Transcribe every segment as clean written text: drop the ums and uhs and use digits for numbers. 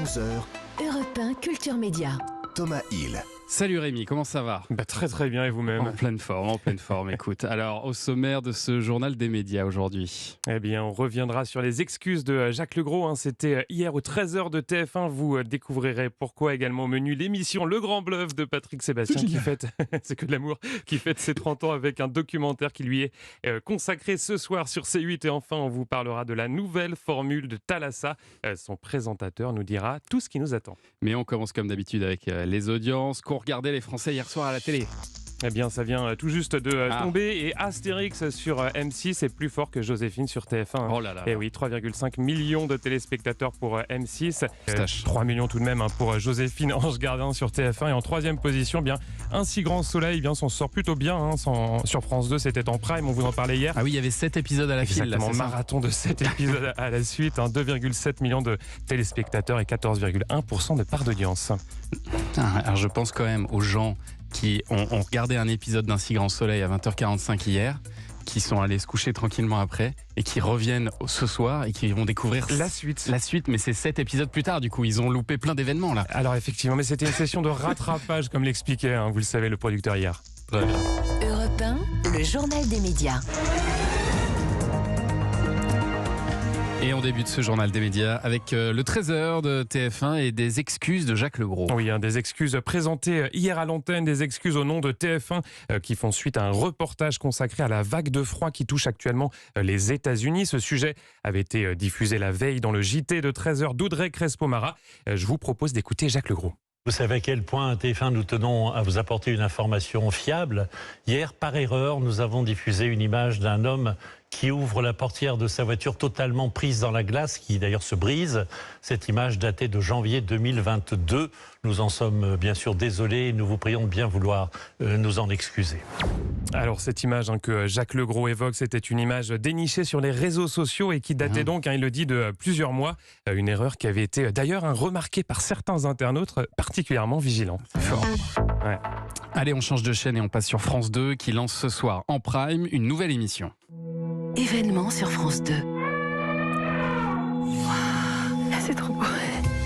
11h, Europe 1 Culture Média. Thomas Hill. Salut Rémi, comment ça va ? Très très bien, et vous-même ? En pleine forme, écoute. Alors, au sommaire de ce journal des médias aujourd'hui. Eh bien, on reviendra sur les excuses de Jacques Legros. C'était hier aux 13h de TF1. Vous découvrirez pourquoi également au menu l'émission Le Grand Bluff de Patrick Sébastien qui fête, c'est que de l'amour, qui fête ses 30 ans avec un documentaire qui lui est consacré ce soir sur C8. Et enfin, on vous parlera de la nouvelle formule de Thalassa. Son présentateur nous dira tout ce qui nous attend. Mais on commence comme d'habitude avec les audiences qu'ont regardé les Français hier soir à la télé. Eh bien, ça vient tout juste de tomber, et Astérix sur M6 est plus fort que Joséphine sur TF1. Oh là là. Et oui, 3,5 millions de téléspectateurs pour M6. 3 3 millions tout de même pour Joséphine, Ange Gardien sur TF1. Et en troisième position, bien, Un si grand soleil, bien, s'en sort plutôt bien. Sur France 2, c'était en prime, on vous en parlait hier. Ah oui, il y avait 7 épisodes à la file. Exactement, Là, marathon de 7 épisodes à la suite. 2,7 millions de téléspectateurs et 14,1% de part d'audience. Alors, je pense quand même aux gens qui ont regardé un épisode d'Un si grand soleil à 20h45 hier, qui sont allés se coucher tranquillement après et qui reviennent ce soir et qui vont découvrir La suite, mais c'est 7 épisodes plus tard, du coup ils ont loupé plein d'événements là. Alors effectivement, mais c'était une session de rattrapage comme l'expliquait, vous le savez, le producteur hier. Très bien. Europe 1, le journal des médias. Et on débute ce journal des médias avec le 13h de TF1 et des excuses de Jacques Legros. Oui, des excuses présentées hier à l'antenne, des excuses au nom de TF1 qui font suite à un reportage consacré à la vague de froid qui touche actuellement les États-Unis. Ce sujet avait été diffusé la veille dans le JT de 13h d'Audrey Crespo-Mara. Je vous propose d'écouter Jacques Legros. Vous savez à quel point à TF1 nous tenons à vous apporter une information fiable. Hier, par erreur, nous avons diffusé une image d'un homme qui ouvre la portière de sa voiture totalement prise dans la glace, qui d'ailleurs se brise. Cette image datait de janvier 2022. Nous en sommes bien sûr désolés et nous vous prions de bien vouloir nous en excuser. Alors cette image que Jacques Legros évoque, c'était une image dénichée sur les réseaux sociaux et qui datait donc, il le dit, de plusieurs mois. Une erreur qui avait été d'ailleurs remarquée par certains internautes particulièrement vigilants. Fort. Ouais. Allez, on change de chaîne et on passe sur France 2 qui lance ce soir en prime une nouvelle émission. Événement sur France 2. C'est trop beau.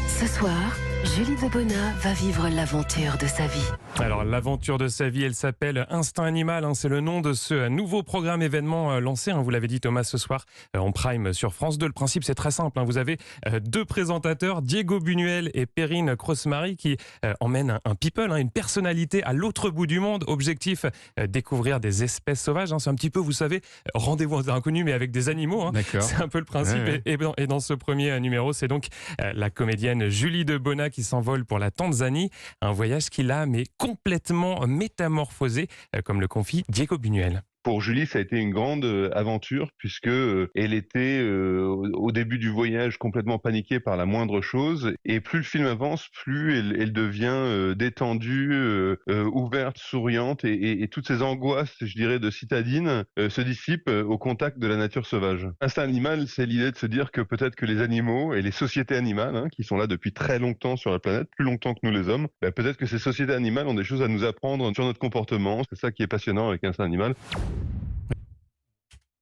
Ce soir, Julie Debona va vivre l'aventure de sa vie. Alors l'aventure de sa vie, elle s'appelle Instinct Animal, c'est le nom de ce nouveau programme événement lancé, vous l'avez dit Thomas, ce soir en prime sur France 2. Le principe c'est très simple, vous avez deux présentateurs, Diego Buñuel et Perrine Cross-Marie, qui emmènent un people, une personnalité à l'autre bout du monde. Objectif, découvrir des espèces sauvages, c'est un petit peu, vous savez, rendez-vous aux inconnus mais avec des animaux, D'accord. C'est un peu le principe. Ouais. Et dans ce premier numéro, c'est donc la comédienne Julie Debona qui s'envole pour la Tanzanie, un voyage qui l'a mais complètement métamorphosé, comme le confie Diego Buñuel. Pour Julie, ça a été une grande aventure puisque elle était au début du voyage complètement paniquée par la moindre chose, et plus le film avance, plus elle devient détendue, ouverte, souriante, et toutes ces angoisses, je dirais, de citadine se dissipent au contact de la nature sauvage. Instinct Animal, c'est l'idée de se dire que peut-être que les animaux et les sociétés animales, qui sont là depuis très longtemps sur la planète, plus longtemps que nous les hommes, peut-être que ces sociétés animales ont des choses à nous apprendre sur notre comportement. C'est ça qui est passionnant avec Instinct Animal.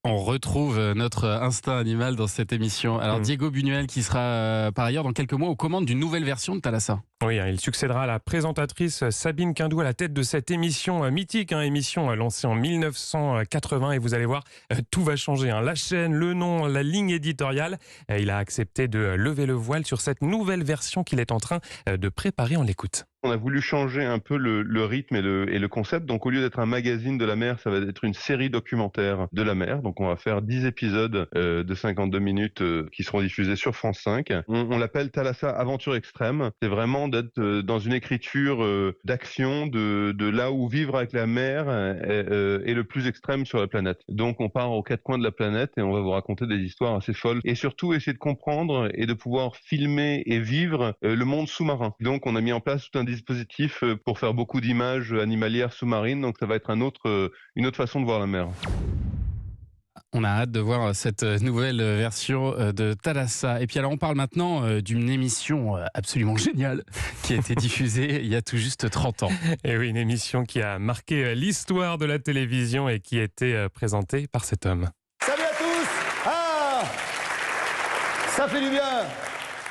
On retrouve notre instinct animal dans cette émission. Alors Diego Buñuel qui sera par ailleurs dans quelques mois aux commandes d'une nouvelle version de Thalassa. Oui, il succédera à la présentatrice Sabine Quindou à la tête de cette émission mythique, émission lancée en 1980, et vous allez voir, tout va changer. La chaîne, le nom, la ligne éditoriale. Il a accepté de lever le voile sur cette nouvelle version qu'il est en train de préparer. On l'écoute. On a voulu changer un peu le rythme et le concept. Donc, au lieu d'être un magazine de la mer, ça va être une série documentaire de la mer. Donc, on va faire 10 épisodes de 52 minutes qui seront diffusés sur France 5. On l'appelle Thalassa Aventure Extrême. C'est vraiment d'être dans une écriture d'action de là où vivre avec la mer est le plus extrême sur la planète. Donc, on part aux quatre coins de la planète et on va vous raconter des histoires assez folles. Et surtout, essayer de comprendre et de pouvoir filmer et vivre le monde sous-marin. Donc, on a mis en place tout un dispositif pour faire beaucoup d'images animalières sous-marines, donc ça va être une autre façon de voir la mer. On a hâte de voir cette nouvelle version de Thalassa. Et puis alors on parle maintenant d'une émission absolument géniale qui a été diffusée il y a tout juste 30 ans. Et oui, une émission qui a marqué l'histoire de la télévision et qui a été présentée par cet homme. Salut à tous. Ça fait du bien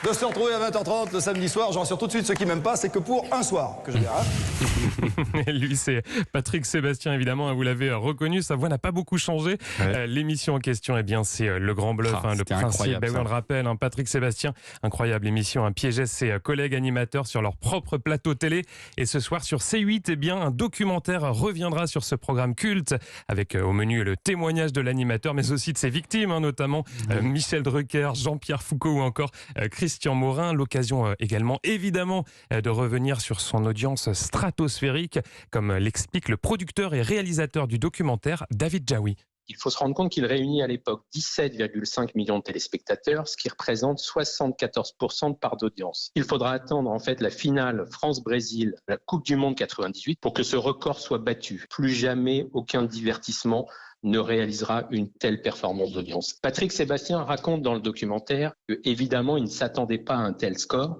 de se retrouver à 20h30 le samedi soir. Je rassure tout de suite ceux qui m'aiment pas, c'est que pour un soir que je verrai. Lui, c'est Patrick Sébastien, évidemment, vous l'avez reconnu, sa voix n'a pas beaucoup changé. Ouais. L'émission en question, c'est Le Grand Bluff, le c'était principe. incroyable, On le rappelle, Patrick Sébastien, incroyable émission, piégeait ses collègues animateurs sur leur propre plateau télé. Et ce soir sur C8, un documentaire reviendra sur ce programme culte, avec au menu le témoignage de l'animateur, mais aussi de ses victimes, notamment Michel Drucker, Jean-Pierre Foucault ou encore Christian Morin. L'occasion également, évidemment, de revenir sur son audience stratosphérique, comme l'explique le producteur et réalisateur du documentaire, David Jaoui. Il faut se rendre compte qu'il réunit à l'époque 17,5 millions de téléspectateurs, ce qui représente 74% de part d'audience. Il faudra attendre en fait la finale France-Brésil, la Coupe du Monde 98, pour que ce record soit battu. Plus jamais aucun divertissement ne réalisera une telle performance d'audience. Patrick Sébastien raconte dans le documentaire que, évidemment, il ne s'attendait pas à un tel score,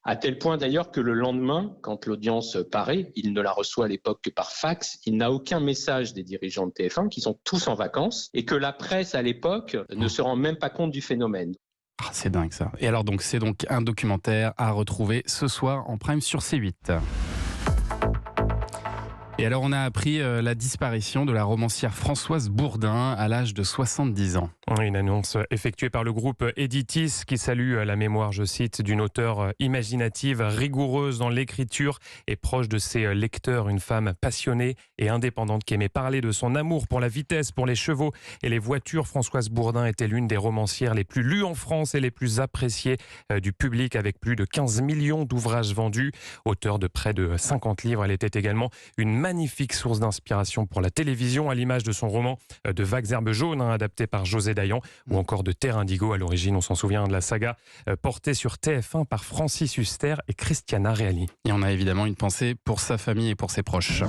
à tel point d'ailleurs que le lendemain, quand l'audience paraît, il ne la reçoit à l'époque que par fax, il n'a aucun message des dirigeants de TF1 qui sont tous en vacances et que la presse à l'époque ne se rend même pas compte du phénomène. Ah, c'est dingue ça. Et alors c'est donc un documentaire à retrouver ce soir en prime sur C8. Et alors on a appris la disparition de la romancière Françoise Bourdin à l'âge de 70 ans. Une annonce effectuée par le groupe Editis qui salue la mémoire, je cite, d'une auteure imaginative, rigoureuse dans l'écriture et proche de ses lecteurs, une femme passionnée et indépendante qui aimait parler de son amour pour la vitesse, pour les chevaux et les voitures. Françoise Bourdin était l'une des romancières les plus lues en France et les plus appréciées du public, avec plus de 15 millions d'ouvrages vendus. Auteure de près de 50 livres, elle était également une magnifique source d'inspiration pour la télévision, à l'image de son roman de Vagues herbes jaunes, adapté par José Dayan, ou encore de Terre Indigo. À l'origine, on s'en souvient, de la saga portée sur TF1 par Francis Huster et Christiana Reali. Et on a évidemment une pensée pour sa famille et pour ses proches.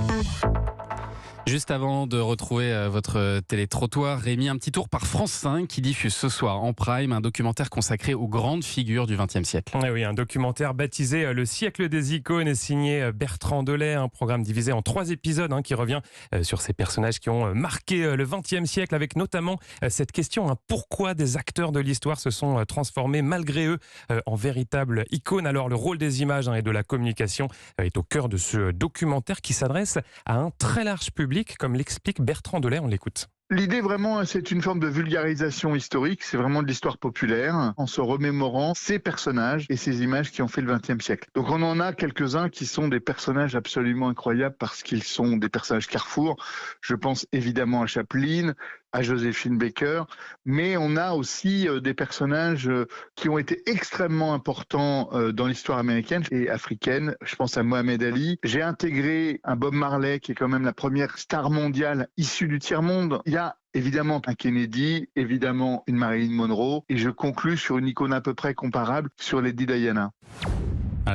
Juste avant de retrouver votre télétrottoir, Rémi, un petit tour par France 5 qui diffuse ce soir en prime un documentaire consacré aux grandes figures du XXe siècle. Oui, un documentaire baptisé Le siècle des icônes est signé Bertrand Delay, un programme divisé en 3 épisodes qui revient sur ces personnages qui ont marqué le XXe siècle, avec notamment cette question, pourquoi des acteurs de l'histoire se sont transformés malgré eux en véritables icônes. Alors le rôle des images et de la communication est au cœur de ce documentaire qui s'adresse à un très large public, comme l'explique Bertrand Delay. On l'écoute. L'idée vraiment, c'est une forme de vulgarisation historique, c'est vraiment de l'histoire populaire, en se remémorant ces personnages et ces images qui ont fait le XXe siècle. Donc on en a quelques-uns qui sont des personnages absolument incroyables parce qu'ils sont des personnages carrefour. Je pense évidemment à Chaplin, à Joséphine Baker, mais on a aussi des personnages qui ont été extrêmement importants dans l'histoire américaine et africaine. Je pense à Mohamed Ali. J'ai intégré un Bob Marley qui est quand même la première star mondiale issue du tiers-monde. Il y a évidemment un Kennedy, évidemment une Marilyn Monroe, et je conclus sur une icône à peu près comparable sur Lady Diana.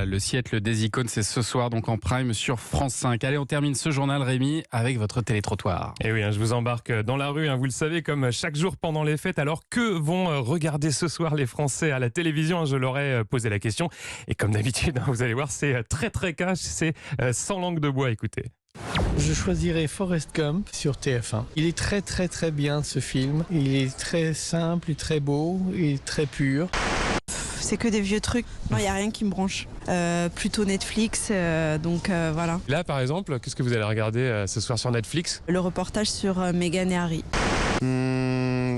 Le siècle des icônes, c'est ce soir donc en prime sur France 5. Allez, on termine ce journal, Rémi, avec votre télétrottoir. Et oui, je vous embarque dans la rue, vous le savez, comme chaque jour pendant les fêtes. Alors que vont regarder ce soir les Français à la télévision? Je leur ai posé la question. Et comme d'habitude, vous allez voir, c'est très très cash, c'est sans langue de bois. Écoutez. Je choisirais Forrest Gump sur TF1. Il est très très très bien, ce film. Il est très simple, très beau et très pur. C'est que des vieux trucs. Non, il n'y a rien qui me branche. Plutôt Netflix, donc voilà. Là, par exemple, qu'est-ce que vous allez regarder ce soir sur Netflix? Le reportage sur Meghan et Harry.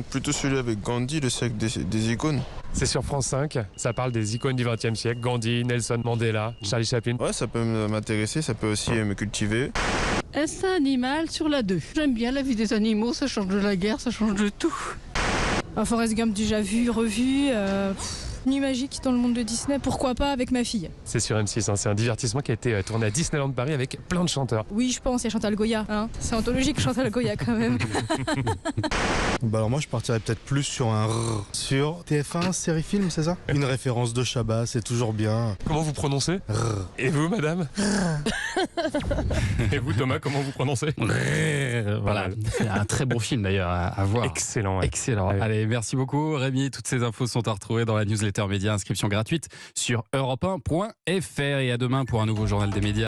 Plutôt celui avec Gandhi, le siècle des icônes. C'est sur France 5, ça parle des icônes du XXe siècle, Gandhi, Nelson Mandela, Charlie Chaplin. Ouais, ça peut m'intéresser, ça peut aussi me cultiver. Instinct animal sur la 2. J'aime bien la vie des animaux, ça change de la guerre, ça change de tout. Un Forrest Gump déjà vu, revu, Nuit magique dans le monde de Disney, pourquoi pas avec ma fille. C'est sur M6, c'est un divertissement qui a été tourné à Disneyland Paris avec plein de chanteurs. Oui, je pense, il y a Chantal Goya. C'est anthologique Chantal Goya quand même. Alors moi je partirais peut-être plus sur un R sur TF1 série film, c'est ça? Une référence de Chabat, c'est toujours bien. Comment vous prononcez? R. Et vous, madame? Et vous, Thomas, comment vous prononcez? Voilà, c'est un très bon film d'ailleurs à voir. Excellent. Ouais. Excellent. Ouais. Allez, merci beaucoup Rémi. Toutes ces infos sont à retrouver dans la newsletter média, inscription gratuite sur europe1.fr. Et à demain pour un nouveau journal des médias.